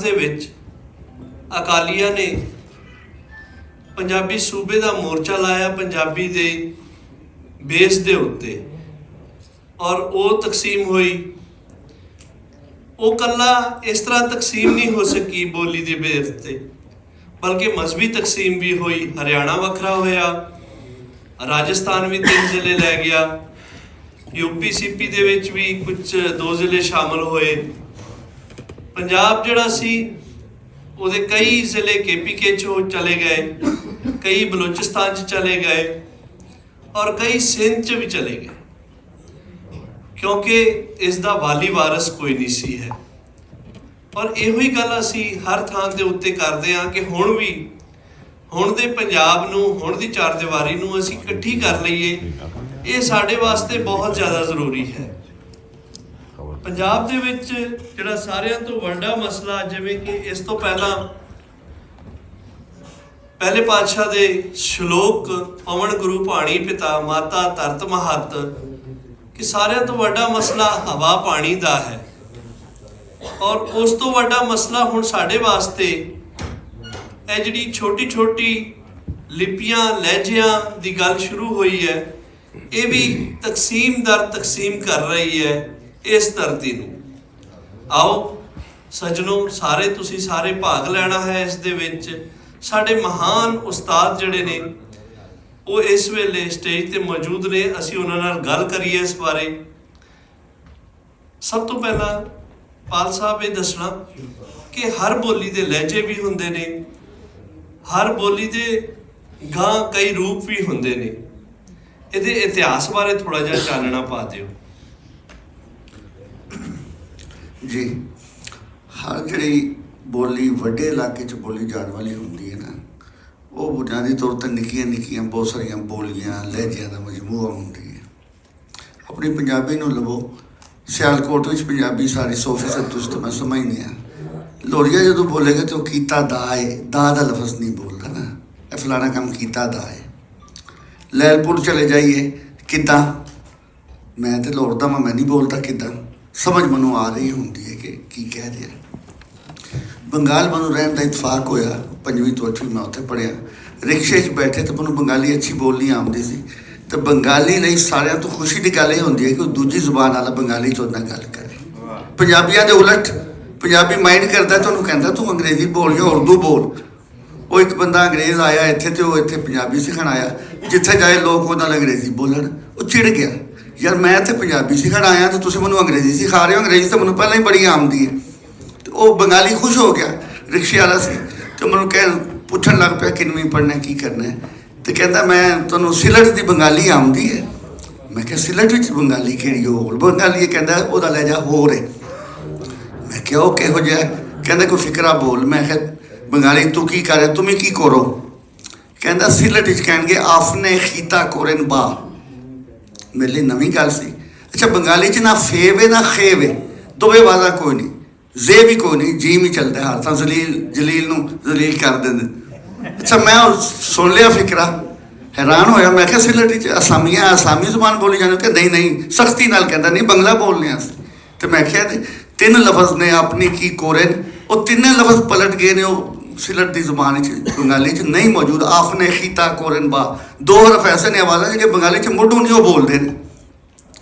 ਦੇ ਵਿੱਚ ਅਕਾਲੀਆਂ ਨੇ ਪੰਜਾਬੀ ਸੂਬੇ ਦਾ ਮੋਰਚਾ ਲਾਇਆ ਪੰਜਾਬੀ ਦੇ ਬੇਸ ਦੇ ਉੱਤੇ, ਔਰ ਉਹ ਤਕਸੀਮ ਹੋਈ। ਉਹ ਕੱਲਾ ਇਸ ਤਰ੍ਹਾਂ ਤਕਸੀਮ ਨਹੀਂ ਹੋ ਸਕੀ ਬੋਲੀ ਦੇ ਬੇਸ ਤੇ, ਬਲਕਿ ਮਜ਼ਹਬੀ ਤਕਸੀਮ ਵੀ ਹੋਈ। ਹਰਿਆਣਾ ਵੱਖਰਾ ਹੋਇਆ, ਰਾਜਸਥਾਨ ਵੀ 3 ਜ਼ਿਲ੍ਹੇ ਲੈ ਗਿਆ, यूपी सीपी ਦੇ ਵਿੱਚ ਵੀ ਕੁਝ 2 ਜ਼ਿਲ੍ਹੇ ਸ਼ਾਮਲ ਹੋਏ। ਪੰਜਾਬ ਜਿਹੜਾ ਸੀ ਉਹਦੇ ਕਈ ਜ਼ਿਲ੍ਹੇ KPK 'ਚੋਂ ਚਲੇ ਗਏ, ਕਈ ਬਲੋਚਿਸਤਾਨ 'ਚ ਚਲੇ ਗਏ, ਔਰ ਕਈ ਸਿੰਧ 'ਚ ਵੀ ਚਲੇ ਗਏ, ਕਿਉਂਕਿ ਇਸ ਦਾ ਵਾਲੀ ਵਾਰਸ ਕੋਈ ਨਹੀਂ ਸੀ ਹੈ। ਔਰ ਇਹੋ ਹੀ ਗੱਲ ਅਸੀਂ ਹਰ ਥਾਂ ਦੇ ਉੱਤੇ ਕਰਦੇ ਹਾਂ ਕਿ ਹੁਣ ਵੀ ਹੁਣ ਦੇ ਪੰਜਾਬ ਨੂੰ, ਹੁਣ ਦੀ ਚਾਰ ਦੀਵਾਰੀ ਨੂੰ ਅਸੀਂ ਇਕੱਠੀ ਕਰ ਲਈਏ। ਇਹ ਸਾਡੇ ਵਾਸਤੇ ਬਹੁਤ ਜ਼ਿਆਦਾ ਜ਼ਰੂਰੀ ਹੈ। ਪੰਜਾਬ ਦੇ ਵਿੱਚ ਜਿਹੜਾ ਸਾਰਿਆਂ ਤੋਂ ਵੱਡਾ ਮਸਲਾ, ਜਿਵੇਂ ਕਿ ਇਸ ਤੋਂ ਪਹਿਲਾਂ ਪਹਿਲੇ ਪਾਤਸ਼ਾਹ ਦੇ ਸ਼ਲੋਕ ਪਵਨ ਗੁਰੂ ਭਾਣੀ ਪਿਤਾ ਮਾਤਾ ਧਰਤ ਮਹੱਤ, ਕਿ ਸਾਰਿਆਂ ਤੋਂ ਵੱਡਾ ਮਸਲਾ ਹਵਾ ਪਾਣੀ ਦਾ ਹੈ। ਔਰ ਉਸ ਤੋਂ ਵੱਡਾ ਮਸਲਾ ਹੁਣ ਸਾਡੇ ਵਾਸਤੇ ਇਹ ਜਿਹੜੀ ਛੋਟੀ ਛੋਟੀ ਲਿਪੀਆਂ ਲਹਿਜਿਆਂ ਦੀ ਗੱਲ ਸ਼ੁਰੂ ਹੋਈ ਹੈ, ਇਹ ਵੀ ਤਕਸੀਮ ਦਰ ਤਕਸੀਮ ਕਰ ਰਹੀ ਹੈ ਇਸ ਧਰਤੀ ਨੂੰ। ਆਓ ਸੱਜਣੋ, ਸਾਰੇ ਤੁਸੀਂ ਸਾਰੇ ਭਾਗ ਲੈਣਾ ਹੈ ਇਸ ਦੇ ਵਿੱਚ। ਸਾਡੇ ਮਹਾਨ ਉਸਤਾਦ ਜਿਹੜੇ ਨੇ ਉਹ ਇਸ ਵੇਲੇ ਸਟੇਜ ਤੇ ਮੌਜੂਦ ਨੇ, ਅਸੀਂ ਉਹਨਾਂ ਨਾਲ ਗੱਲ ਕਰੀਏ ਇਸ ਬਾਰੇ। ਸਭ ਤੋਂ ਪਹਿਲਾਂ ਪਾਲ ਸਾਹਿਬ ਇਹ ਦੱਸਣਾ ਕਿ ਹਰ ਬੋਲੀ ਦੇ ਲਹਿਜੇ ਵੀ ਹੁੰਦੇ ਨੇ, ਹਰ ਬੋਲੀ ਦੇ ਗਾਂ ਕਈ ਰੂਪ ਵੀ ਹੁੰਦੇ ਨੇ। ਇਹਦੇ ਇਤਿਹਾਸ ਬਾਰੇ ਥੋੜਾ ਜਿਹਾ ਚਾਨਣਾ ਪਾ ਦਿਓ ਜੀ। ਹਰ ਜਿਹੜੀ ਬੋਲੀ ਵੱਡੇ ਇਲਾਕੇ 'ਚ ਬੋਲੀ ਜਾਣ ਵਾਲੀ ਹੁੰਦੀ ਹੈ ਨਾ, ਉਹ ਬੁਨਿਆਦੀ ਤੌਰ 'ਤੇ ਨਿੱਕੀਆਂ ਨਿੱਕੀਆਂ ਬਹੁਤ ਸਾਰੀਆਂ ਬੋਲੀਆਂ ਲਹਿਜਿਆਂ ਦਾ ਮਜਮੂਆ ਹੁੰਦੀ ਹੈ। ਆਪਣੀ ਪੰਜਾਬੀ ਨੂੰ ਲਵੋ, ਸਿਆਲਕੋਟ ਵਿੱਚ ਪੰਜਾਬੀ ਸਾਰੀ 100% ਤੁਸੀਂ ਤਾਂ ਮੈਂ ਸਮਝਦੇ ਹਾਂ। ਲੋਰੀਆ ਜਦੋਂ ਬੋਲੇਗਾ ਤਾਂ ਉਹ ਕੀਤਾ ਦਾ ਹੈ, ਦਾ ਲਫ਼ਜ਼ ਨਹੀਂ ਬੋਲਦਾ ਨਾ, ਇਹ ਫਲਾਣਾ ਕੰਮ ਕੀਤਾ ਦਾ ਹੈ। ਲੈਲਪੁਰ ਚਲੇ ਜਾਈਏ, ਕਿੱਦਾਂ, ਮੈਂ ਤਾਂ ਲਾਹੌਰ ਦਾ ਮੈਂ ਨਹੀਂ ਬੋਲਦਾ ਕਿੱਦਾਂ, ਸਮਝ ਮੈਨੂੰ ਆ ਰਹੀ ਹੁੰਦੀ ਹੈ ਕਿ ਕੀ ਕਹਿ ਰਿਹਾ। ਬੰਗਾਲ ਮੈਨੂੰ ਰਹਿਣ ਦਾ ਇਤਫਾਕ ਹੋਇਆ, 5ਵੀਂ ਤੋਂ 8ਵੀਂ ਮੈਂ ਉੱਥੇ ਪੜ੍ਹਿਆ। ਰਿਕਸ਼ੇ 'ਚ ਬੈਠੇ ਤਾਂ ਮੈਨੂੰ ਬੰਗਾਲੀ ਅੱਛੀ ਬੋਲਣੀ ਆਉਂਦੀ ਸੀ, ਤੇ ਬੰਗਾਲੀ ਲਈ ਸਾਰਿਆਂ ਤੋਂ ਖੁਸ਼ੀ ਦੀ ਗੱਲ ਇਹ ਹੁੰਦੀ ਹੈ ਕਿ ਉਹ ਦੂਜੀ ਜ਼ੁਬਾਨ ਵਾਲਾ ਬੰਗਾਲੀ 'ਚ ਉਹਦੇ ਨਾਲ ਗੱਲ ਕਰੇ। ਪੰਜਾਬੀਆਂ ਦੇ ਉਲਟ ਪੰਜਾਬੀ ਮਾਈਂਡ ਕਰਦਾ, ਤੁਹਾਨੂੰ ਕਹਿੰਦਾ ਤੂੰ ਅੰਗਰੇਜ਼ੀ ਬੋਲ ਜਾਂ ਉਰਦੂ ਬੋਲ। ਉਹ ਇੱਕ ਬੰਦਾ ਅੰਗਰੇਜ਼ ਆਇਆ ਇੱਥੇ, ਤੇ ਉਹ ਇੱਥੇ ਪੰਜਾਬੀ ਸਿੱਖਣ ਆਇਆ, ਜਿੱਥੇ ਜਾਏ ਲੋਕ ਉਹਦੇ ਨਾਲ ਅੰਗਰੇਜ਼ੀ ਬੋਲਣ। ਉਹ ਚਿੜ ਗਿਆ, ਯਾਰ ਮੈਂ ਇੱਥੇ ਪੰਜਾਬੀ ਸਿੱਖਣ ਆਇਆ ਤੇ ਤੁਸੀਂ ਮੈਨੂੰ ਅੰਗਰੇਜ਼ੀ ਸਿਖਾ ਰਹੇ ਹੋ, ਅੰਗਰੇਜ਼ੀ ਤਾਂ ਮੈਨੂੰ ਪਹਿਲਾਂ ਹੀ ਬੜੀ ਆਉਂਦੀ ਹੈ। ਤੇ ਉਹ ਬੰਗਾਲੀ ਖੁਸ਼ ਹੋ ਗਿਆ, ਰਿਕਸ਼ੇ ਵਾਲਾ ਸੀ, ਤੇ ਮੈਨੂੰ ਪੁੱਛਣ ਲੱਗ ਪਿਆ ਕਿੰਨਵੀਂ ਪੜ੍ਹਨਾ, ਕੀ ਕਰਨਾ ਹੈ। ਤੇ ਕਹਿੰਦਾ ਮੈਂ ਤੁਹਾਨੂੰ ਸਿਲਟ ਦੀ ਬੰਗਾਲੀ ਆਉਂਦੀ ਹੈ। ਮੈਂ ਕਿਹਾ ਸਿਲਟ ਵਿੱਚ ਬੰਗਾਲੀ ਕਿਹੜੀ ਹੋਰ ਬੰਗਾਲੀ ਹੈ? ਕਹਿੰਦਾ ਉਹਦਾ ਲਹਿਜਾ ਹੋਰ ਹੈ। ਮੈਂ ਕਿਹਾ ਉਹ ਕਿਹੋ ਜਿਹਾ? ਕਹਿੰਦਾ ਕੋਈ ਫਿਕਰਾ ਬੋਲ। ਮੈਂ ਕਿਹਾ ਬੰਗਾਲੀ ਤੂੰ ਕੀ ਕਰ ਰਿਹਾ, ਤੁਮੀ ਕੀ ਕਰੋ? ਕਹਿੰਦਾ ਸਿਲਟ ਵਿੱਚ ਕਹਿਣਗੇ ਆਫਨੇ ਖੀਤਾ ਕੋਰਨ ਬਾ। ਮੇਰੇ ਲਈ ਨਵੀਂ ਗੱਲ ਸੀ। ਅੱਛਾ, ਬੰਗਾਲੀ 'ਚ ਨਾ ਫੇਵੇ ਨਾ ਖੇਵੇ, ਦੋਵੇਂ ਵਾਜ਼ਾ ਕੋਈ ਨਹੀਂ, ਜ਼ੇ ਵੀ ਕੋਈ ਨਹੀਂ, ਜੀ ਵੀ ਚੱਲਦਾ ਹਰ ਤਾਂ ਜਲੀਲ ਨੂੰ ਜ਼ਲੀਲ ਕਰ ਦਿੰਦੇ। ਅੱਛਾ, ਮੈਂ ਸੁਣ ਲਿਆ ਫਿਕਰਾ, ਹੈਰਾਨ ਹੋਇਆ। ਮੈਂ ਕਿਹਾ ਸਿਲਟ 'ਚ ਅਸਾਮੀ ਜ਼ੁਬਾਨ ਬੋਲੀ ਜਾਂਦੀ? ਕਿ ਨਹੀਂ ਸਖਤੀ ਨਾਲ ਕਹਿੰਦਾ ਨਹੀਂ ਬੰਗਲਾ ਬੋਲਨੇ ਅਸੀਂ। ਤੇ ਮੈਂ ਕਿਹਾ 3 ਲਫ਼ਜ਼ ਨੇ ਆਪਣੀ ਕੀ ਕੋਰਨ, ਉਹ 3 ਲਫ਼ਜ਼ ਪਲਟ ਗਏ ਨੇ, ਉਹ ਸਿਲਟ ਦੀ ਜ਼ੁਬਾਨ 'ਚ ਬੰਗਾਲੀ 'ਚ ਨਹੀਂ ਮੌਜੂਦ। ਆਫਨੇ ਖੀਤਾ ਕੋਰਨ ਬਾ, 2 ਹਰਫ ਐਸੇ ਨੇ ਆਵਾਜ਼ਾਂ ਜਿਹੜੇ ਬੰਗਾਲੀ 'ਚ ਮੁੱਢੋਂ ਨਹੀਂ ਉਹ ਬੋਲਦੇ ਨੇ।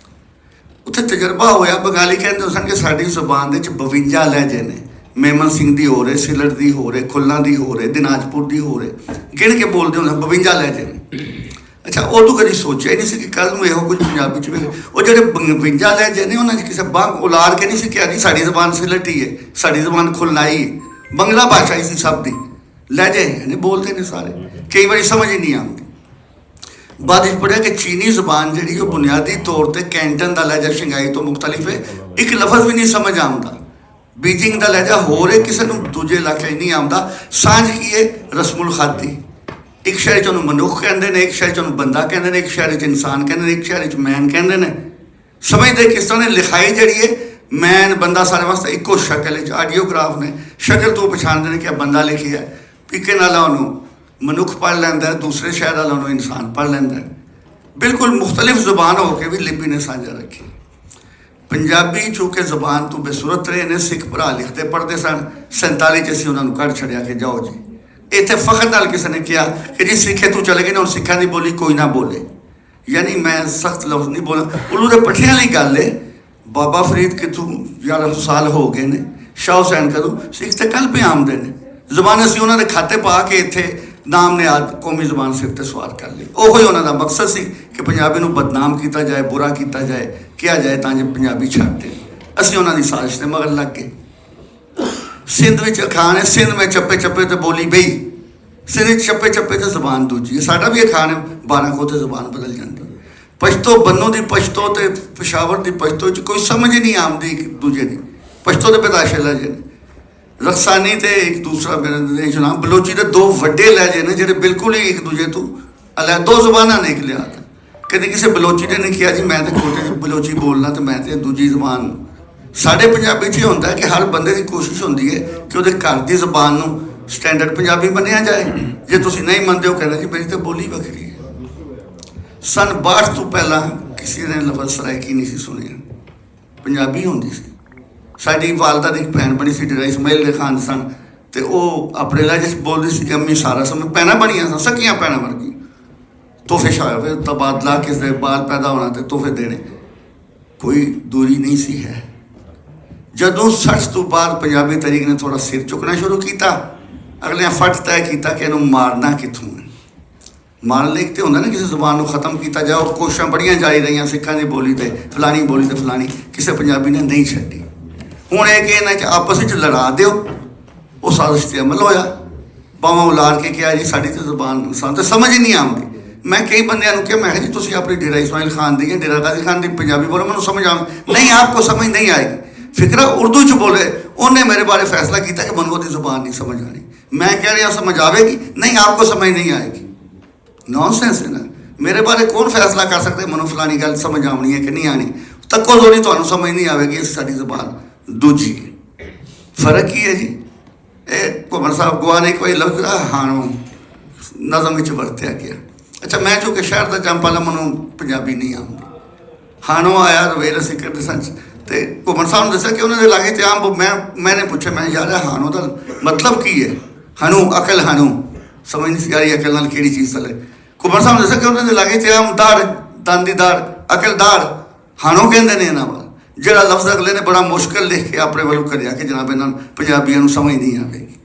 ਉੱਥੇ ਤਜਰਬਾ ਹੋਇਆ, ਬੰਗਾਲੀ ਕਹਿੰਦੇ ਸਨ ਕਿ ਸਾਡੀ ਜ਼ੁਬਾਨ ਦੇ ਵਿੱਚ 52 ਲਹਿਜੇ ਨੇ। ਮੇਮਨ ਸਿੰਘ ਦੀ ਹੋ ਰਹੇ, ਸਿਲਟ ਦੀ ਹੋ ਰਹੇ, ਖੁੱਲਾਂ ਦੀ ਹੋ ਰਹੇ, ਦਿਨਾਜਪੁਰ ਦੀ ਹੋ ਰਹੇ, ਗਿਣ ਕੇ ਬੋਲਦੇ ਹੁੰਦੇ 52 ਲਹਿਜੇ ਨੇ। ਅੱਛਾ, ਉਦੋਂ ਕਦੀ ਸੋਚਿਆ ਹੀ ਨਹੀਂ ਸੀ ਕਿ ਕੱਲ੍ਹ ਨੂੰ ਇਹੋ ਕੁਝ ਪੰਜਾਬੀ 'ਚ ਵੀ। ਉਹ ਜਿਹੜੇ 52 ਲਹਿਜੇ ਨੇ ਉਹਨਾਂ 'ਚ ਕਿਸੇ ਬਾਂਗ ਉਲਾਰ ਕੇ ਨਹੀਂ ਸੀ ਕਿਹਾ ਜੀ ਸਾਡੀ ਜ਼ੁਬਾਨ ਸਿਲਟੀ ਹੈ, ਸਾਡੀ ਜ਼ੁਬਾਨ ਖੁੱਲਾਈ ਹੈ। ਬੰਗਲਾ ਭਾਸ਼ਾ ਹੀ ਸੀ ਸਭ ਦੀ, ਲਹਿਜੇ ਨੇ ਬੋਲਦੇ ਨੇ ਸਾਰੇ, ਕਈ ਵਾਰੀ ਸਮਝ ਹੀ ਨਹੀਂ ਆਉਂਦੀ। ਬਾਅਦ ਵਿੱਚ ਪੜ੍ਹਿਆ ਕਿ ਚੀਨੀ ਜ਼ੁਬਾਨ ਜਿਹੜੀ ਉਹ ਬੁਨਿਆਦੀ ਤੌਰ 'ਤੇ ਕੈਂਟਨ ਦਾ ਲਹਿਜਾ ਸ਼ੰਘਾਈ ਤੋਂ ਮੁਖਤਲਿਫ ਹੈ, ਇੱਕ ਲਫ਼ਜ਼ ਵੀ ਨਹੀਂ ਸਮਝ ਆਉਂਦਾ। ਬੀਜਿੰਗ ਦਾ ਲਹਿਜਾ ਹੋਰ ਹੈ, ਕਿਸੇ ਨੂੰ ਦੂਜੇ ਇਲਾਕੇ ਨਹੀਂ ਆਉਂਦਾ। ਸਾਂਝ ਕੀ ਹੈ? ਰਸਮੁਲ ਖ਼ਤ ਦੀ। ਇੱਕ ਸ਼ਹਿਰ 'ਚ ਉਹਨੂੰ ਮਨੁੱਖ ਕਹਿੰਦੇ ਨੇ, ਇੱਕ ਸ਼ਹਿਰ 'ਚ ਉਹਨੂੰ ਬੰਦਾ ਕਹਿੰਦੇ ਨੇ, ਇੱਕ ਸ਼ਹਿਰ 'ਚ ਇਨਸਾਨ ਕਹਿੰਦੇ ਨੇ, ਇੱਕ ਸ਼ਹਿਰ 'ਚ ਮੈਨ ਕਹਿੰਦੇ ਨੇ। ਸਮਝਦੇ ਕਿਸ ਤਰ੍ਹਾਂ ਨੇ? ਲਿਖਾਈ ਜਿਹੜੀ ਹੈ ਮੈਨ ਬੰਦਾ ਸਾਰੇ ਵਾਸਤੇ ਇੱਕੋ ਸ਼ਕਲ 'ਚ, ਆਡੀਓਗ੍ਰਾਫ ਨੇ ਸ਼ਕਲ ਤੋਂ ਪਛਾਣਦੇ ਨੇ ਕਿ ਬੰਦਾ ਲਿਖਿਆ। ਪੀਕੇ ਨਾਲ ਉਹਨੂੰ ਮਨੁੱਖ ਪੜ੍ਹ ਲੈਂਦਾ, ਦੂਸਰੇ ਸ਼ਹਿਰ ਵਾਲਾ ਉਹਨੂੰ ਇਨਸਾਨ ਪੜ੍ਹ ਲੈਂਦਾ। ਬਿਲਕੁਲ ਮੁਖਤਲਿਫ ਜ਼ੁਬਾਨ ਹੋ ਕੇ ਵੀ ਲਿਪੀ ਨੇ ਸਾਂਝਾ ਰੱਖੀ। ਪੰਜਾਬੀ ਚੂੰਕਿ ਜ਼ੁਬਾਨ ਤੋਂ ਬੇਸੁਰਤ ਰਹੇ ਨੇ, ਸਿੱਖ ਭਰਾ ਲਿਖਦੇ ਪੜ੍ਹਦੇ ਸਨ। 47 'ਚ ਅਸੀਂ ਉਹਨਾਂ ਨੂੰ ਕੱਢ ਛੱਡਿਆ ਕਿ ਜਾਓ ਜੀ। ਇੱਥੇ ਫਖਰ ਨਾਲ ਕਿਸੇ ਨੇ ਕਿਹਾ ਕਿ ਜੀ ਸਿੱਖੇ ਤੂੰ ਚਲੇ ਗਏ ਨੇ, ਹੁਣ ਸਿੱਖਾਂ ਦੀ ਬੋਲੀ ਕੋਈ ਨਾ ਬੋਲੇ। ਯਾਨੀ ਮੈਂ ਸਖਤ ਲਫ਼ਜ਼ ਨਹੀਂ ਬੋਲਾਂ, ਉਲੂ ਦੇ ਪੱਠਿਆਂ ਵਾਲੀ ਗੱਲ ਹੈ। ਬਾਬਾ ਫਰੀਦ ਕਿੱਥੋਂ 1100 ਸਾਲ ਹੋ ਗਏ ਨੇ, ਸ਼ਾਹ ਹੁਸੈਨ ਕਦੋਂ, ਸਿੱਖ ਤੇ ਕੱਲ੍ਹ ਪੇ ਆਮਦੇ ਨੇ। ਜ਼ੁਬਾਨ ਅਸੀਂ ਉਹਨਾਂ ਦੇ ਖਾਤੇ ਪਾ ਕੇ ਇੱਥੇ ਨਾਮ ਨੇ ਆਦ ਕੌਮੀ ਜ਼ੁਬਾਨ ਸਿਰ ਤੇ ਸਵਾਰ ਕਰ ਲਈ। ਉਹੋ ਹੀ ਉਹਨਾਂ ਦਾ ਮਕਸਦ ਸੀ ਕਿ ਪੰਜਾਬੀ ਨੂੰ ਬਦਨਾਮ ਕੀਤਾ ਜਾਏ, ਬੁਰਾ ਕੀਤਾ ਜਾਏ, ਕਿਹਾ ਜਾਏ ਤਾਂ ਜੇ ਪੰਜਾਬੀ ਛੱਡ ਦੇ। ਅਸੀਂ ਉਹਨਾਂ ਦੀ ਸਾਜ਼ਿਸ਼ ਦੇ ਮਗਰ ਲੱਗ ਗਏ। ਸਿੰਧ ਵਿੱਚ ਅਖਾਣ ਹੈ, ਸਿੰਧ ਮੈਂ ਚੱਪੇ ਚੱਪੇ ਤੇ ਬੋਲੀ ਬਈ। ਸਿੰਧ ਵਿੱਚ ਚੱਪੇ ਚੱਪੇ ਤੇ ਜ਼ੁਬਾਨ ਦੂਜੀ ਹੈ। ਸਾਡਾ ਵੀ ਅਖਾਣ ਹੈ, 12 ਕੋਹ ਤੇ ਜ਼ੁਬਾਨ ਬਦਲ ਜਾਂਦੀ। ਪਸ਼ਤੋ ਬੰਨੋ ਦੀ ਪਸ਼ਤੋ ਤੇ ਪਸ਼ਾਵਰ ਦੀ ਪਸ਼ਤੋ 'ਚ ਕੋਈ ਸਮਝ ਹੀ ਨਹੀਂ ਆਉਂਦੀ ਇੱਕ ਦੂਜੇ ਦੀ। ਪਸ਼ਤੋ ਦੇ ਪੈਦਾਸ਼ੇ ਲਹਿਜੇ ਨੇ। ਰਕਸਾਨੀ ਤੇ ਇੱਕ ਦੂਸਰਾ ਮੇਰੇ ਜਨਾਬ ਬਲੋਚੀ ਦੇ ਦੋ ਵੱਡੇ ਲਹਿਜੇ ਨੇ ਜਿਹੜੇ ਬਿਲਕੁਲ ਹੀ ਇੱਕ ਦੂਜੇ ਤੋਂ ਅਲੱਗ, ਦੋ ਜ਼ੁਬਾਨਾਂ ਨੇ ਨਿਕਲਿਆ। ਕਦੇ ਕਿਸੇ ਬਲੋਚੀ ਨੇ ਨਹੀਂ ਕਿਹਾ ਜੀ ਮੈਂ ਤਾਂ ਕੋਟੇ 'ਚ ਬਲੋਚੀ ਬੋਲਣਾ ਤੇ ਮੈਂ ਤੇ ਦੂਜੀ ਜ਼ੁਬਾਨ। ਸਾਡੇ ਪੰਜਾਬੀ 'ਚ ਇਹ ਹੁੰਦਾ ਕਿ ਹਰ ਬੰਦੇ ਦੀ ਕੋਸ਼ਿਸ਼ ਹੁੰਦੀ ਹੈ ਕਿ ਉਹਦੇ ਘਰ ਦੀ ਜ਼ੁਬਾਨ ਨੂੰ ਸਟੈਂਡਰਡ ਪੰਜਾਬੀ ਮੰਨਿਆ ਜਾਏ। ਜੇ ਤੁਸੀਂ ਨਹੀਂ ਮੰਨਦੇ ਹੋ ਕਹਿੰਦਾ ਜੀ ਮੇਰੀ ਤਾਂ ਬੋਲੀ ਵੱਖਰੀ ਹੈ। ਸਨ 62 ਤੋਂ ਪਹਿਲਾਂ ਕਿਸੇ ਨੇ ਲਫ਼ਜ਼ ਸਰਾਇਕੀ ਨਹੀਂ ਸੀ ਸੁਣਿਆ, ਪੰਜਾਬੀ ਹੁੰਦੀ ਸੀ। ਸਾਡੀ ਵਾਲਦਾ ਦੀ ਇੱਕ ਭੈਣ ਬਣੀ ਸੀ, ਡੇਰਾ ਇਸਮਾਈਲ ਦੇ ਖਾਨ ਸਨ, ਤੇ ਉਹ ਆਪਣੇ ਲਹਿਜੇ 'ਚ ਬੋਲਦੀ ਸੀ ਕਿ ਅੰਮੀ ਸਾਰਾ ਸਮੇਂ ਭੈਣਾਂ ਬਣੀਆਂ ਸਨ, ਸਕੀਆਂ ਭੈਣਾਂ ਵਰਗੀ। ਤੋਹਫੇ ਸ਼ਾਇਰ ਫਿਰ ਤਬਾਦਲਾ, ਕਿਸੇ ਦੇ ਬਾਲ ਪੈਦਾ ਹੋਣਾ ਤੇ ਤੋਹਫੇ ਦੇਣੇ, ਕੋਈ ਦੂਰੀ ਨਹੀਂ ਸੀ ਹੈ। ਜਦੋਂ 60 ਤੋਂ ਬਾਅਦ ਪੰਜਾਬੀ ਤਰੀਕ ਨੇ ਥੋੜ੍ਹਾ ਸਿਰ ਚੁੱਕਣਾ ਸ਼ੁਰੂ ਕੀਤਾ, ਅਗਲਿਆਂ ਫਟ ਤੈਅ ਕੀਤਾ ਕਿ ਇਹਨੂੰ ਮਾਰਨਾ ਕਿੱਥੋਂ ਹੈ। ਮਾਰਨ ਲਈ ਤੇ ਹੁੰਦਾ ਨਾ ਕਿਸੇ ਜ਼ੁਬਾਨ ਨੂੰ ਖਤਮ ਕੀਤਾ ਜਾਏ। ਉਹ ਕੋਸ਼ਿਸ਼ਾਂ ਬੜੀਆਂ ਜਾਰੀ ਰਹੀਆਂ ਸਿੱਖਾਂ ਦੀ ਬੋਲੀ ਤੇ ਫਲਾਣੀ ਬੋਲੀ ਤੇ ਫਲਾਣੀ, ਕਿਸੇ ਪੰਜਾਬੀ ਨੇ ਨਹੀਂ ਛੱਡੀ। ਹੁਣ ਇਹ ਕਿ ਇਹਨਾਂ 'ਚ ਆਪਸ ਵਿੱਚ ਲੜਾ ਦਿਓ, ਉਹ ਸਾਜ਼ਿਸ਼ 'ਤੇ ਅਮਲ ਹੋਇਆ। ਬਾਹਾਂ ਉਲਾਰ ਕੇ ਕਿਹਾ ਜੀ ਸਾਡੀ ਤਾਂ ਜ਼ੁਬਾਨ ਸਾਨੂੰ ਤਾਂ ਸਮਝ ਹੀ ਨਹੀਂ ਆਉਂਦੀ। ਮੈਂ ਕਈ ਬੰਦਿਆਂ ਨੂੰ ਕਿਹਾ, ਮੈਂ ਕਿਹਾ ਜੀ ਤੁਸੀਂ ਆਪਣੀ ਡੇਰਾ ਇਸਮਾਈਲ ਖਾਨ ਦੀ ਜਾਂ ਡੇਰਾ ਗਾਜ਼ੀ ਖਾਨ ਦੀ ਪੰਜਾਬੀ ਬੋਲੋ, ਮੈਨੂੰ ਸਮਝ ਆਉਂਦੀ ਨਹੀਂ। ਆਪਕੋ ਸਮਝ ਨਹੀਂ ਆਏਗੀ। ਫਿਕਰਾ ਉਰਦੂ 'ਚ ਬੋਲੇ, ਉਹਨੇ ਮੇਰੇ ਬਾਰੇ ਫੈਸਲਾ ਕੀਤਾ ਕਿ ਮੈਨੂੰ ਉਹਦੀ ਜ਼ੁਬਾਨ ਨਹੀਂ ਸਮਝ ਆਣੀ। ਮੈਂ ਕਹਿ ਰਿਹਾ ਸਮਝ ਆਵੇਗੀ, ਨਹੀਂ ਆਪਕੋ ਸਮਝ ਨਹੀਂ ਆਏਗੀ। ਨੌਨਸੈਂਸ ਹੈ ਨਾ। ਮੇਰੇ ਬਾਰੇ ਕੌਣ ਫੈਸਲਾ ਕਰ ਸਕਦਾ ਮੈਨੂੰ ਫਲਾਣੀ ਗੱਲ ਸਮਝ ਆਉਣੀ ਹੈ ਕਿ ਨਹੀਂ ਆਣੀ? ਤੱਕੋ ਜ਼ੋਰੀ ਤੁਹਾਨੂੰ ਸਮਝ ਨਹੀਂ ਆਵੇਗੀ, ਸਾਡੀ ਜ਼ੁਬਾਨ ਦੂਜੀ ਹੈ। ਫਰਕ ਕੀ ਹੈ ਜੀ? ਇਹ ਘੁੰਮਣ ਸਾਹਿਬ ਗਵਾ ਨੇ ਕੋਈ ਲਫ਼ਜ਼ ਹਾਣੋਂ ਨਜ਼ਮ ਵਿੱਚ ਵਰਤਿਆ ਗਿਆ। ਅੱਛਾ, ਮੈਂ ਚੂੰਕਿ ਸ਼ਹਿਰ ਦਾ ਜੰਪਾਲਾ, ਮੈਨੂੰ ਪੰਜਾਬੀ ਨਹੀਂ ਆਉਂਦੀ। ਹਾਣੋਂ ਆਇਆ ਰਵੇਲ ਅਸੀਂ ਕਰਦੇ ਸਨ ਤੇ ਘੁੰਮਣ ਸਾਹਿਬ ਨੂੰ ਦੱਸਿਆ ਕਿ ਉਹਨਾਂ ਦੇ ਲਾਗੇ ਤੇ ਆਮ ਮੈਨੇ ਪੁੱਛਿਆ, ਮੈਂ ਯਾਰ ਹਾਣੋਂ ਦਾ ਮਤਲਬ ਕੀ ਹੈ? ਹਨੂ ਅਕਲ, ਹਨੂ ਸਮਝ ਨਹੀਂ ਸੀ ਆ ਰਹੀ ਅਕਲ ਨਾਲ ਕਿਹੜੀ ਚੀਜ਼ ਥੱਲੇ। ਘੁੰਮਣ ਸਾਹਿਬ ਨੇ ਦੱਸਿਆ ਕਿ ਉਹਨਾਂ ਦੇ ਲਾਗੇ ਤੇ ਆਮ ਦਾੜ, ਦੰਦ ਦੀ ਦਾੜ, ਅਕਲਦਾਰ ਹਾਣੋਂ ਕਹਿੰਦੇ ਨੇ ਇਹਨਾਂ ਵੱਲ। ਜਿਹੜਾ ਲਫ਼ਜ਼ ਅਗਲੇ ਨੇ ਬੜਾ ਮੁਸ਼ਕਿਲ ਲਿਖ ਕੇ ਆਪਣੇ ਵੱਲੋਂ ਕਰਿਆ ਕਿ ਜਨਾਬ ਇਹਨਾਂ ਨੂੰ ਪੰਜਾਬੀਆਂ ਨੂੰ ਸਮਝ ਨਹੀਂ ਆਵੇਗੀ।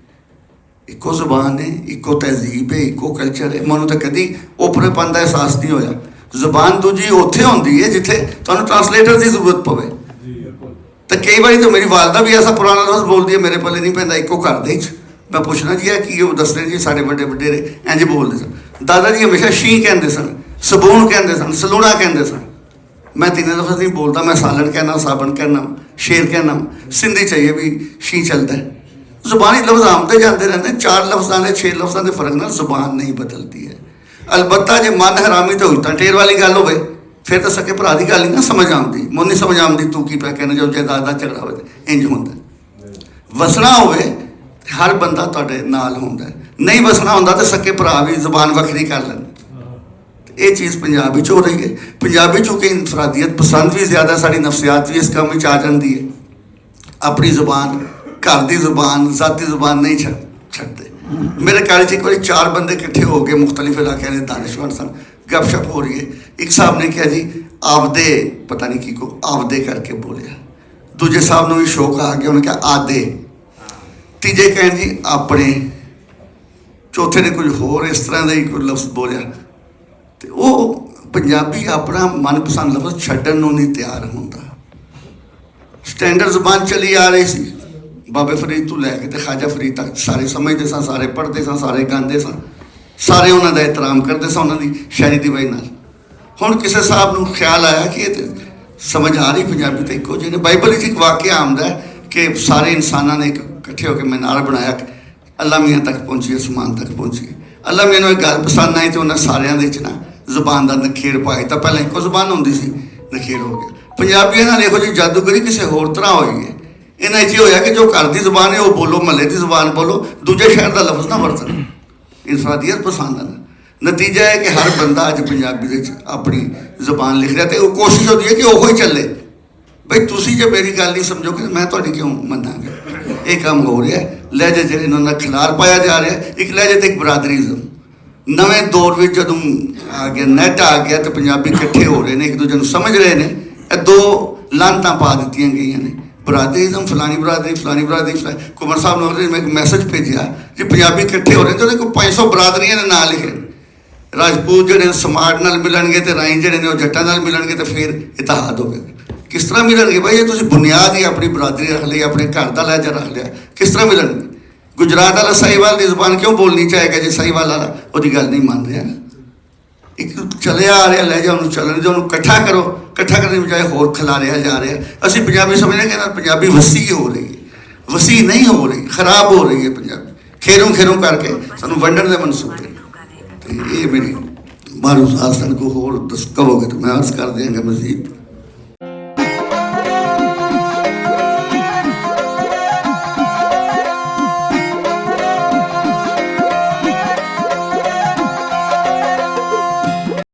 ਇੱਕੋ ਜ਼ੁਬਾਨ ਹੈ, ਇੱਕੋ ਤਹਿਜ਼ੀਬ ਹੈ, ਇੱਕੋ ਕਲਚਰ ਹੈ। ਮੈਨੂੰ ਤਾਂ ਕਦੀ ਓਪਰੇਪਨ ਦਾ ਅਹਿਸਾਸ ਨਹੀਂ ਹੋਇਆ। ਜ਼ੁਬਾਨ ਦੂਜੀ ਉੱਥੇ ਹੁੰਦੀ ਹੈ ਜਿੱਥੇ ਤੁਹਾਨੂੰ ਟਰਾਂਸਲੇਟਰ ਦੀ ਜ਼ਰੂਰਤ ਪਵੇ। ਤਾਂ ਕਈ ਵਾਰੀ ਤਾਂ ਮੇਰੀ ਵਾਲਦਾ ਵੀ ਐਸਾ ਪੁਰਾਣਾ ਲਫ਼ਜ਼ ਬੋਲਦੀ ਹੈ, ਮੇਰੇ ਪੱਲੇ ਨਹੀਂ ਪੈਂਦਾ ਇੱਕੋ ਘਰ ਦੇ 'ਚ। ਮੈਂ ਪੁੱਛਣਾ ਜੀ ਇਹ ਕੀ? ਉਹ ਦੱਸਦੇ ਜੀ ਸਾਡੇ ਵੱਡੇ ਵਡੇਰੇ ਇੰਝ ਬੋਲਦੇ ਸਨ। ਦਾਦਾ ਜੀ ਹਮੇਸ਼ਾ ਸ਼ੀ ਕਹਿੰਦੇ ਸਨ, ਸਬੂਣ ਕਹਿੰਦੇ ਸਨ, ਸਲੂਣਾ ਕਹਿੰਦੇ ਸਨ। ਮੈਂ ਤਿੰਨੇ ਲਫ਼ਜ਼ ਨਹੀਂ ਬੋਲਦਾ, ਮੈਂ ਸਾਲਣ ਕਹਿਣਾ, ਸਾਬਣ ਕਹਿਣਾ, ਸ਼ੇਰ ਕਹਿਣਾ। ਸਿੰਧੀ ਚਾਹੀਏ ਵੀ ਸ਼ੀ ਚੱਲਦਾ ਹੈ। ਜ਼ੁਬਾਨੀ ਲਫ਼ਜ਼ ਆਮਦੇ ਜਾਂਦੇ ਰਹਿੰਦੇ। 4 ਲਫ਼ਜ਼ਾਂ ਦੇ 6 ਲਫ਼ਜ਼ਾਂ ਦੇ ਫਰਕ ਨਾਲ ਜ਼ੁਬਾਨ ਨਹੀਂ ਬਦਲਦੀ ਹੈ। ਅਲਬੱਤਾ ਜੇ ਮਨ ਹਰਾਮੀ ਤਾਂ ਹੋਈ ਤਾਂ ਟੇਰ ਵਾਲੀ ਗੱਲ ਹੋਵੇ, ਫਿਰ ਤਾਂ ਸਕੇ ਭਰਾ ਦੀ ਗੱਲ ਹੀ ਨਾ ਸਮਝ ਆਉਂਦੀ। ਮੈਨੂੰ ਨਹੀਂ ਸਮਝ ਆਉਂਦੀ ਤੂੰ ਕੀ ਪਿਆ ਕਹਿਣਾ। ਜੋ ਜਾਇਦਾਦ ਦਾ ਝਗੜਾ ਹੋਵੇ ਇੰਝ ਹੁੰਦਾ। ਵਸਣਾ ਹੋਵੇ ਹਰ ਬੰਦਾ ਤੁਹਾਡੇ ਨਾਲ ਹੁੰਦਾ, ਨਹੀਂ ਵਸਣਾ ਹੁੰਦਾ ਤਾਂ ਸਕੇ ਭਰਾ ਵੀ ਜ਼ੁਬਾਨ ਵੱਖਰੀ ਕਰ ਲੈਣ। ਇਹ ਚੀਜ਼ ਪੰਜਾਬੀ 'ਚ ਹੋ ਰਹੀ ਹੈ। ਪੰਜਾਬੀ 'ਚੋਂ ਕਿ ਇਨਫਰਾਦੀਅਤ ਪਸੰਦ ਵੀ ਜ਼ਿਆਦਾ, ਸਾਡੀ ਨਫਸਿਆਤ ਵੀ ਇਸ ਕੰਮ ਵਿੱਚ ਆ ਜਾਂਦੀ ਹੈ। ਆਪਣੀ ਜ਼ੁਬਾਨ, ਘਰ ਦੀ ਜ਼ੁਬਾਨ, ਜ਼ਾਤੀ ਜ਼ੁਬਾਨ ਨਹੀਂ ਛੱਡਦੇ। ਮੇਰੇ ਘਰ 'ਚ ਇੱਕ ਵਾਰੀ 4 ਬੰਦੇ ਇਕੱਠੇ ਹੋ ਕੇ ਮੁਖਤਲਿਫ ਇਲਾਕਿਆਂ ਦੇ ਦਾਨਿਸ਼ਵਰ ਸਨ, ਗੱਪਸ਼ਪ ਹੋ ਰਹੀ ਹੈ। ਇੱਕ ਸਾਹਿਬ ਨੇ ਕਿਹਾ ਜੀ ਆਪਦੇ, ਪਤਾ ਨਹੀਂ ਕੀ ਕੋ ਆਪਦੇ ਕਰਕੇ ਬੋਲਿਆ। ਦੂਜੇ ਸਾਹਿਬ ਨੂੰ ਵੀ ਸ਼ੌਕ ਆ ਗਿਆ, ਉਹਨੇ ਕਿਹਾ ਆਦੇ। ਤੀਜੇ ਕਹਿਣ ਜੀ ਆਪਣੇ। ਚੌਥੇ ਨੇ ਕੁਝ ਹੋਰ ਇਸ ਤਰ੍ਹਾਂ ਦਾ ਹੀ ਕੋਈ ਲਫ਼ਜ਼ ਬੋਲਿਆ। ਤੇ ਉਹ ਪੰਜਾਬੀ ਆਪਣਾ ਮਨਪਸੰਦ ਲਫ਼ਜ਼ ਛੱਡਣ ਨੂੰ ਨਹੀਂ ਤਿਆਰ ਹੁੰਦਾ। ਸਟੈਂਡਰਡ ਜ਼ੁਬਾਨ ਚਲੀ ਆ ਰਹੀ ਸੀ, ਬਾਬੇ ਫਰੀਦ ਤੋਂ ਲੈ ਕੇ ਤੇ ਖਾਜਾ ਫਰੀਦ ਤੱਕ ਸਾਰੇ ਸਮਝਦੇ ਸਨ, ਸਾਰੇ ਪੜ੍ਹਦੇ ਸਨ, ਸਾਰੇ ਗਾਉਂਦੇ ਸਨ, ਸਾਰੇ ਉਹਨਾਂ ਦਾ ਇਹਤਰਾਮ ਕਰਦੇ ਸਨ ਉਹਨਾਂ ਦੀ ਸ਼ਾਇਰੀ ਦੀ ਵਜ੍ਹਾ ਨਾਲ। ਹੁਣ ਕਿਸੇ ਸਾਹਿਬ ਨੂੰ ਖਿਆਲ ਆਇਆ ਕਿ ਇਹ ਤਾਂ ਸਮਝ ਆ ਰਹੀ ਪੰਜਾਬੀ ਤਾਂ ਇੱਕੋ ਜਿਹੀ ਨੇ। ਬਾਈਬਲ ਵਿੱਚ ਇੱਕ ਵਾਕਿਆ ਆਉਂਦਾ ਕਿ ਸਾਰੇ ਇਨਸਾਨਾਂ ਨੇ ਇਕੱਠੇ ਹੋ ਕੇ ਮੀਨਾਰ ਬਣਾਇਆ, ਅੱਲਾ ਮੀਆਂ ਤੱਕ ਪਹੁੰਚੀ, ਅਸਮਾਨ ਤੱਕ ਪਹੁੰਚੀ। ਅੱਲਾ ਮੀਆਂ ਨੂੰ ਇਹ ਗੱਲ ਪਸੰਦ ਆਈ ਤੇ ਉਹਨਾਂ ਸਾਰਿਆਂ ਦੇ ਵਿੱਚ ਨਾ ਜ਼ੁਬਾਨ ਦਾ ਨਖੇੜ ਪਾਈ। ਤਾਂ ਪਹਿਲਾਂ ਇੱਕੋ ਜ਼ੁਬਾਨ ਹੁੰਦੀ ਸੀ, ਨਖੇੜ ਹੋ ਗਿਆ। ਪੰਜਾਬੀਆਂ ਨਾਲ ਇਹੋ ਜਿਹੀ ਜਾਦੂਗਰੀ ਕਿਸੇ ਹੋਰ ਤਰ੍ਹਾਂ ਹੋਈ ਹੈ। ਇਹਨਾਂ 'ਚ ਹੋਇਆ ਕਿ ਜੋ ਘਰ ਦੀ ਜ਼ੁਬਾਨ ਹੈ ਉਹ ਬੋਲੋ, ਮਹੱਲੇ ਦੀ ਜ਼ੁਬਾਨ ਬੋਲੋ, ਦੂਜੇ ਸ਼ਹਿਰ ਦਾ ਲਫ਼ਜ਼ ਨਾ ਵਰਤਣਾ। ਇਨਫਰਾਦੀਅਤ ਪਸੰਦ ਹੈ। ਨਤੀਜਾ ਹੈ ਕਿ ਹਰ ਬੰਦਾ ਅੱਜ ਪੰਜਾਬੀ ਵਿੱਚ ਆਪਣੀ ਜ਼ੁਬਾਨ ਲਿਖ ਰਿਹਾ ਤੇ ਉਹ ਕੋਸ਼ਿਸ਼ ਹੁੰਦੀ ਹੈ ਕਿ ਉਹੋ ਹੀ ਚੱਲੇ। ਬਈ ਤੁਸੀਂ ਜੇ ਮੇਰੀ ਗੱਲ ਨਹੀਂ ਸਮਝੋਗੇ ਮੈਂ ਤੁਹਾਡੀ ਕਿਉਂ ਮੰਨਾਂਗਾ। ਇਹ ਕੰਮ ਹੋ ਰਿਹਾ ਲਹਿਜੇ ਜਿਹੜੇ ਇਹਨਾਂ ਦਾ ਖਿਲਾਰ ਪਾਇਆ ਜਾ ਰਿਹਾ, ਇੱਕ ਲਹਿਜੇ ਤੇ ਇੱਕ ਬਰਾਦਰੀਜ਼ਮ। ਨਵੇਂ ਦੌਰ ਵਿੱਚ ਜਦੋਂ ਆ ਗਿਆ, ਨੈਟ ਆ ਗਿਆ ਤੇ ਪੰਜਾਬੀ ਇਕੱਠੇ ਹੋ ਰਹੇ ਨੇ, ਇੱਕ ਦੂਜੇ ਨੂੰ ਸਮਝ ਰਹੇ ਨੇ। ਇਹ ਦੋ ਲਾਂਤਾਂ ਪਾ ਦਿੱਤੀਆਂ ਗਈਆਂ ਨੇ, ਬਰਾਦਰੀਜ਼ਮ, ਫਲਾਣੀ ਬਰਾਦਰੀ, ਫਲਾਣੀ ਬਰਾਦਰੀ। ਕੁਮਾਰ ਸਾਹਿਬ ਨੇ ਮੈਂ ਇੱਕ ਮੈਸੇਜ ਭੇਜਿਆ ਜੀ ਪੰਜਾਬੀ ਇਕੱਠੇ ਹੋ ਰਹੇ ਤੇ ਉਹਦੇ ਕੋਲ 500 ਬਰਾਦਰੀਆਂ ਦੇ ਨਾਂ ਲਿਖੇ। ਰਾਜਪੂਤ ਜਿਹੜੇ ਸਮਾਰਟ ਨਾਲ ਮਿਲਣਗੇ ਤੇ ਰਾਈ ਜਿਹੜੇ ਨੇ ਉਹ ਜੱਟਾਂ ਨਾਲ ਮਿਲਣਗੇ ਤੇ ਫਿਰ ਇਤਿਹਾਦ ਹੋਵੇਗਾ। ਕਿਸ ਤਰ੍ਹਾਂ ਮਿਲਣਗੇ ਭਾਈ? ਇਹ ਤੁਸੀਂ ਬੁਨਿਆਦ ਹੀ ਆਪਣੀ ਬਰਾਦਰੀ ਰੱਖ ਲਈ, ਆਪਣੇ ਘਰ ਦਾ ਲਹਿਜਾ ਰੱਖ ਲਿਆ, ਕਿਸ ਤਰ੍ਹਾਂ ਮਿਲਣਗੇ? ਗੁਜਰਾਤ ਵਾਲਾ ਸਾਹੀਵਾਲ ਦੀ ਜ਼ੁਬਾਨ ਕਿਉਂ ਬੋਲਣੀ ਚਾਹੇਗਾ ਜੇ ਸਾਹੀਵਾਲ ਵਾਲਾ ਉਹਦੀ ਗੱਲ ਨਹੀਂ ਮੰਨ ਰਿਹਾ? ਇੱਕ ਚੱਲਿਆ ਆ ਰਿਹਾ ਲਹਿਜਾ, ਉਹਨੂੰ ਚੱਲਣ ਦਿਓ, ਉਹਨੂੰ ਇਕੱਠਾ ਕਰੋ। ਇਕੱਠਾ ਕਰਨ ਦੀ ਬਜਾਏ ਹੋਰ ਖਿਲਾਰਿਆ ਜਾ ਰਿਹਾ। ਅਸੀਂ ਪੰਜਾਬੀ ਸਮਝਦੇ ਕਿ ਪੰਜਾਬੀ ਵਸੀ ਹੋ ਰਹੀ ਹੈ, ਵਸੀ ਨਹੀਂ ਹੋ ਰਹੀ, ਖਰਾਬ ਹੋ ਰਹੀ ਹੈ ਪੰਜਾਬੀ। ਖੇਰੋਂ ਕਰਕੇ ਸਾਨੂੰ ਵੰਡਣ ਦੇ ਮਨਸੂਬੇ। ਤੇ ਇਹ ਮੇਰੀ ਮਾਰੂ ਸਾਸਨ ਕੋ ਹੋਰ ਕਹੋਗੇ ਤਾਂ ਮੈਂ ਅਰਜ਼ ਕਰ ਦਿਆਂਗਾ ਮਜ਼ੀਦ।